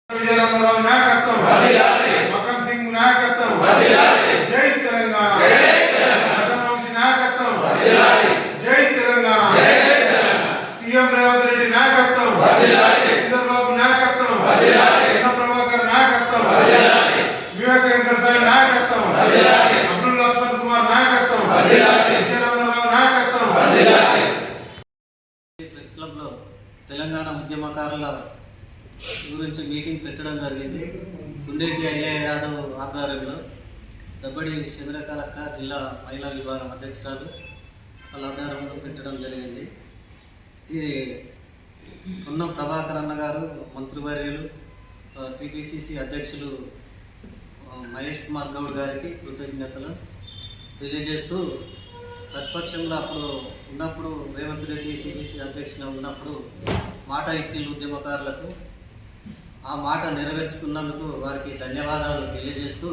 విజయరామరావు నాయకత్వం, మకన్ సింగ్ నాయకత్వం, జై తెలంగాణ, వంశీ నాయకత్వం, జై తెలంగాణ, సీఎం రేవంత్ రెడ్డి నాయకత్వం, చంద్రబాబు నాయకత్వం, ప్రభాకర్ నాయకత్వం, వివేక్ వెంకట సాయి నాయకత్వం, అబ్దుల్ లక్ష్మణ్ కుమార్ నాయకత్వం, విజయరామరావు నాయకత్వం. ప్రెస్ క్లబ్ లో తెలంగాణ ఉద్యమకారుల గురించి మీటింగ్ పెట్టడం జరిగింది. గుండెటి అయ్యే యాదవ్ ఆధ్వర్యంలో దబ్బడి చంద్రకళక్క జిల్లా మహిళా విభాగం అధ్యక్షురాలు వాళ్ళ ఆధ్వర్యంలో పెట్టడం జరిగింది. ఇది పొన్నం ప్రభాకర్ అన్న గారు, మంత్రివర్యులు, టీపీసీసీ అధ్యక్షులు మహేష్ కుమార్ గౌడ్ గారికి కృతజ్ఞతలు తెలియజేస్తూ, ప్రతిపక్షంలో అప్పుడు ఉన్నప్పుడు రేవంత్ రెడ్డి టీపీసీ అధ్యక్షులు ఉన్నప్పుడు మాట ఇచ్చిన ఉద్యమకారులకు ఆ మాట నెరవేర్చుకున్నందుకు వారికి ధన్యవాదాలు తెలియజేస్తూ,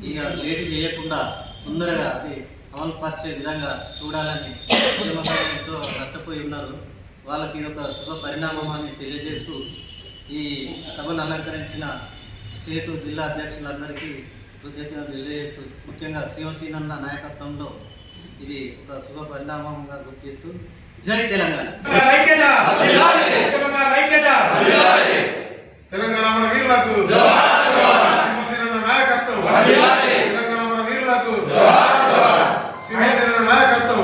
ఇక లేటు చేయకుండా తొందరగా అది అమలుపరిచే విధంగా చూడాలని ఉద్యమకారులు ఎంతో నష్టపోయి ఉన్నారు. వాళ్ళకి ఇది ఒక శుభ పరిణామం అని తెలియజేస్తూ, ఈ సభను అలంకరించిన స్టేటు జిల్లా అధ్యక్షులందరికీ కృతజ్ఞతలు తెలియజేస్తూ, ముఖ్యంగా శివసీనన్న నాయకత్వంలో ఇది ఒక శుభ పరిణామంగా గుర్తిస్తూ, జై తెలంగాణ. తెలంగాణ మన వీరులకు శివసేన నాయకత్వం, తెలంగాణ మన వీరులకు శివసేన నాయకత్వం.